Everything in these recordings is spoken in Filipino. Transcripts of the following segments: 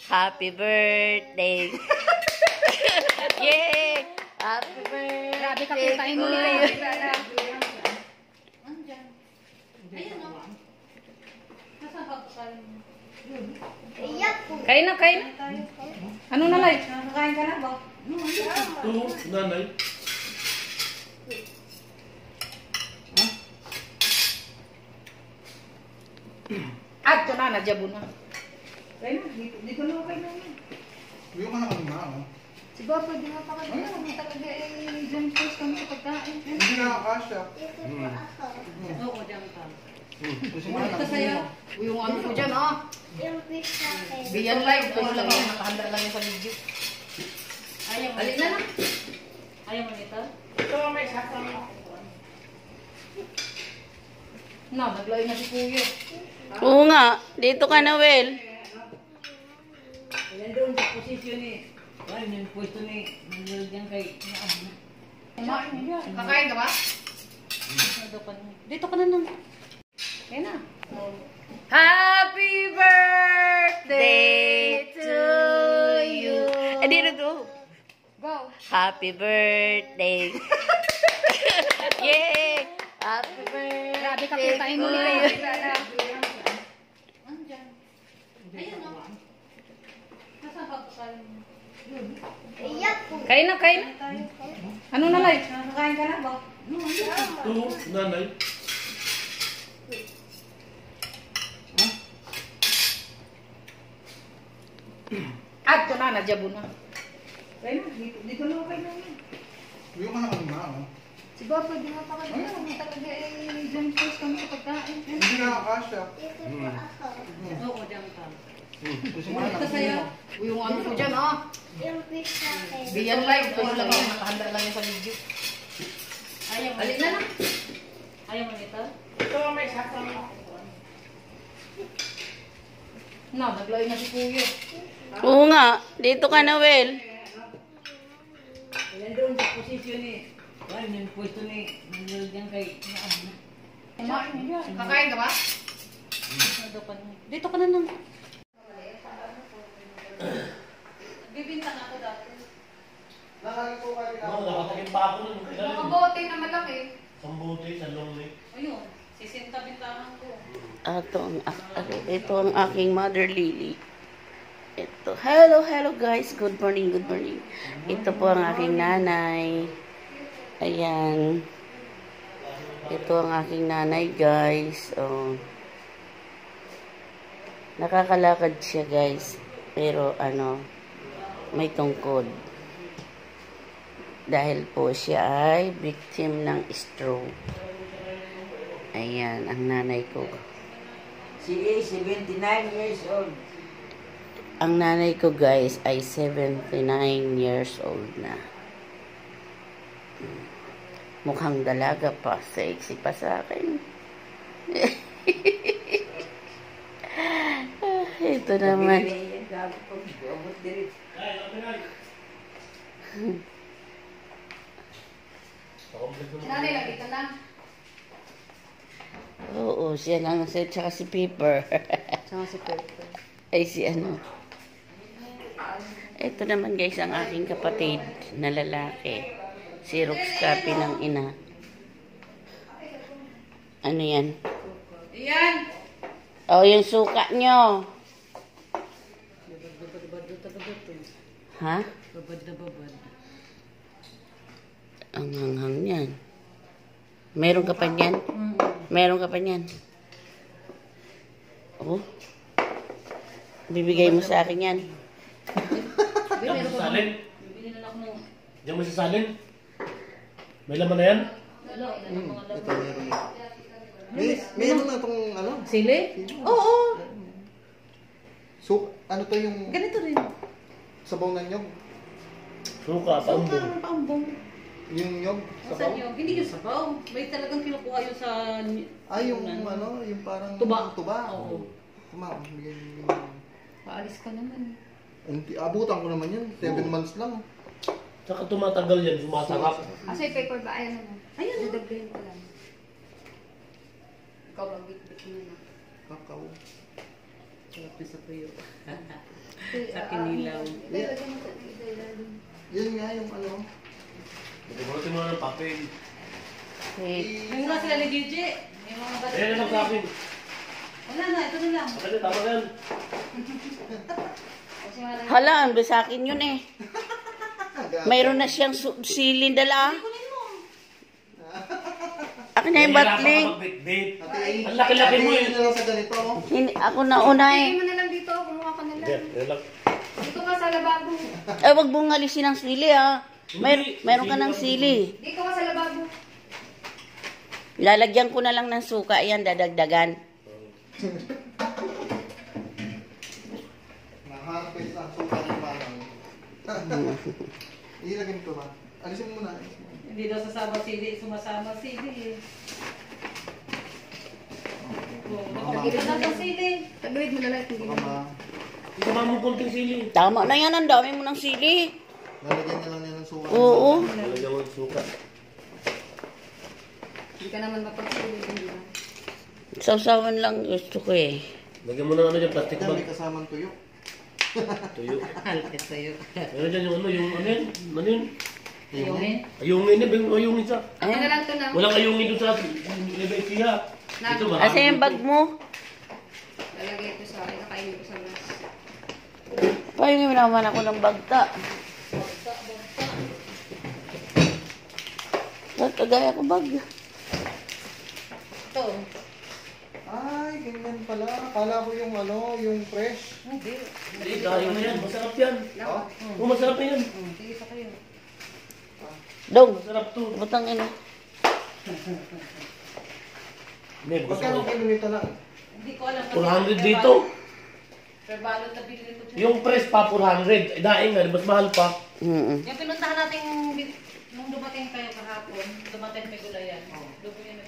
Happy birthday. Yay! Happy birthday. Grabe ka pintahin mo nila. Ayun o. Kain na, kain na. Ano na, Lai? Nakain ka na ba? Oo, nanay. At ito na, nadyabo na. Kain na, dito na kain na. Yung ka na kami na, oh. Si Bob, pwede mo pa kayo. Talaga eh, dyan first kami sa pagkain. Hindi nakakasya. Oo, dyan ka. Gusto mo Ito sa'yo. Yung ano ko dyan, oh. Yung fish sa akin. Biyan live. Ito lang yan. Nakahanda lang yung sa video. Ayaw mo. Alin na na. Ayaw mo nito? Ito, may sasama. Na, naglayo na si Kuya. Oo nga. Dito ka na, Wel. Yan doon sa posisyon ni. Yan yung pwesto ni. Nandiyan kay. Kakain ka ba? Dito ka na nang. Kaya na. Happy birthday to you. Eh, dito to. Go. Happy birthday. Yay! Happy birthday. Grabe ka pintahin mo nila. Andyan. Ayun o. Nasaan ka kain? Kain na, kain na. Ano na, Lai? Nakain ka na ba? Oo, nanay. At ito na, nadyabo na. Kain na, dito na kain na. Yung ka na kami na, oh. Si Bob, pwede mo pa kayo. Talaga eh, dyan first kami sa pagkain. Hindi nakakasya. Oo, dyan ka. Gusto mo Ito sa'yo. Yung ano ko dyan, oh. Yung fish sa akin. Biyan live. Ito lang yan. Nakahanda lang yung sa video. Ayaw mo. Alin na na. Ayaw mo nito? Ito, may sasama. Na, naglayo na si Kuya. Oo nga. Dito ka na, Wel. Yan doon sa posisyon ni. Yan yung pwesto ni. Nandiyan kay. Kakain ka ba? Dito ka na nang. Bibinta na ako dati. Oo, nakatakin pa ako nun. Nakabote na malaki. Sambuti, sa lonely. Ayun, sisinta-bintahan ko. Ito ang aking mother, Lily. Ito. Hello, hello guys. Good morning, good morning. Ito po ang aking nanay. Ayan. Ito ang aking nanay, guys. Oh. Nakakalakad siya, guys. Pero, may tungkod. Dahil po siya ay victim ng stroke. Ayan, ang nanay ko. Si A, 79 years old. Ang nanay ko, guys, ay 79 years old na. Mukhang dalaga pa. Sexy pa sa akin. Ito naman. Nanay, lagi ka na. Oo, siya lang. Tsaka si Pepper. Saan si Pepper? Ay, si ano. Ito naman, guys, ang aking kapatid na lalaki. Xerox copy ng ina. Ano yan? Iyan! Oh, yung suka nyo. Ha? Babad na babad. Ang hanghang yan. Meron ka pa niyan? Meron ka pa niyan? Oh. Bibigay mo sa akin yan. Diyan mo sasalin? Bibili na ako ng. Diyan mo sasalin? May laman na yan? Wala, Ito, meron na. Meron na itong, Sili? Oo. So, ano to yung Ganito rin. sabaw ng nyog? Suka, pambong. Parang paambong. Yung nyog, Saan sabaw? yun? Hindi yung sabaw. May talagang kinukuha yun sa... Ay, yung yung parang Tuba. tuba. Oo. Tuma, bigay mo. Paalis ka naman. Abutan ko naman yun. 7 months lang. Tsaka tumatagal yan, sumasarap. Asa yung paper ba? Ayan na. Ayun, Dadagdahin ko lang. Ikaw ang bit-bit mo na. Kakao. Ito sa tuyo. Sa kinilaw. Lagyan mo sa ilalim. Yun nga yung ano. Buti mo na ng papel. Okay. May mga sila ni DJ. May mga bata. Ayan lang sa akin. Wala na, ito na lang. Bakit tama yan? Kasi wala. Hala, ang sa akin yun eh. Mayroon na siyang silin dala. Ako na yung batling. Ang laki-laki mo eh. na lang sa ganito. Ako na una Lagyan eh. mo na lang dito. Kumuha ka na lang. Yan lang. Dito ka sa lababo. Eh, wag mong alisin ang sili ah. Mayroon ka ng sili. Dito ka sa lababo. Lalagyan ko na lang ng suka yan, dadagdagan. Na-harvest ang suka ng parang. Ilagay ko ba? Alisin mo na. Hindi daw sasama sili, sumasama sili. Nakakita na ng sili. Tagawid mo na lang. Hindi Baka na. Isama mo konting sili. Tama na yan, ang dami mo ng sili. lalagyan na lang niya ng suka. Oo. Lalagyan mo ng suka. Hindi ka naman mapagsulid. Hindi ba? Sausawan lang gusto ko eh. Lagyan mo ng ano dyan, plastic Yan, bag. may kasamang tuyo. Tuyo. Halkit sa'yo. Meron dyan yung ano yan? Ano yun? Ayungin. Ayungin eh, ayungin sa. Ako na lang ito na. Walang ayungin doon sa Lebekia. Ito ba? Kasi yung bag mo, Lalagay ito sa akin. Nakainin ko sa bras. pahingin mo naman ako ng bagta. Kagaya ko bag. Ito. Ay, ganyan pala. Akala ko yung ano, yung fresh. Hindi. Hindi, kayo na yan. Masarap yan. Oh? Oo, masarap na yan. Sige sa kayo. Dong, Masarap to. butang ina. Hindi, gusto Magkano ko. kilo nito lang? Hindi ko alam. 400 dito. Per balot na binili ko dyan. Yung press pa 400. Daing nga, mas mahal pa. Mm-mm. Yung pinuntahan natin nung dumating kayo kahapon, dumating may gulayan. Doon po yun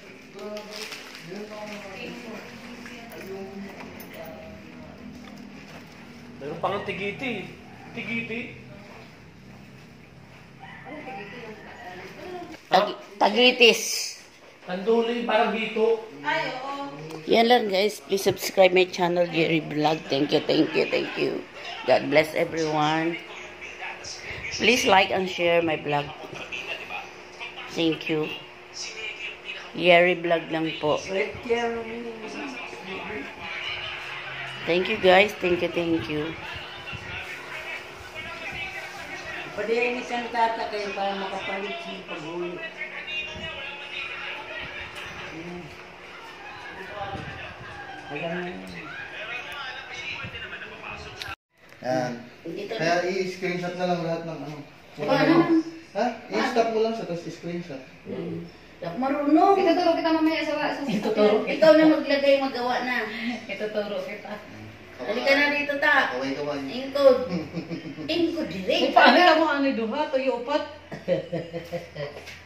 Meron pang tigiti. Tigiti. Tagitis. Tanduli, parang dito. Ay, oo. Yan lang guys. Please subscribe my channel, Jerry Vlog. Thank you, thank you, thank you. God bless everyone. Please like and share my vlog. Thank you. Jerry Vlog lang po. Thank you guys. Thank you, thank you. Pwede isang tata kayo para makapalit si paghuli. Yan. Kaya i-screenshot na lang lahat ng ano. Ano? Ha? I-stop mo lang siya, tapos i-screenshot. Marunong. Ituturo kita mamaya sa Ikaw na maglagay, magawa na. Ituturo kita. Halika na dito ta. Kaway-kaway. Ingkod. Ingkod direct. Paano ka mo ano duha? Tuyo upat?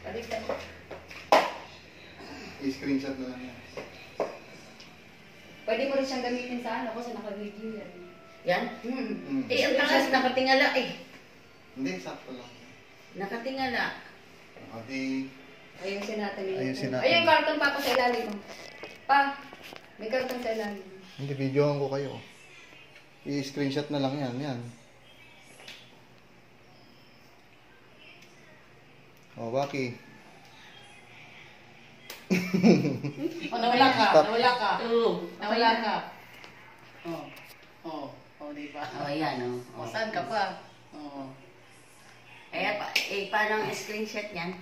Halika. I-screenshot na lang yan. Pwede mo rin siyang gamitin sa ano kasi naka-video yan. Yan? Eh, ang takas nakatingala eh. Hindi, sakto lang. Nakatingala. Okay. Ayusin natin yun. Ayusin natin. Ayun, yung karton pa ako sa ilalim. Pa, may karton sa ilalim. Hindi, videohan ko kayo. I-screenshot na lang yan. Yan. O, Baki. O, nawala ka. Stop. Nawala ka. Oo. Nawala ka. Oh. Oh. Oh, di ba? Oh, ayan oh. O, saan ka pa? Oh. Paano ang screenshot yan?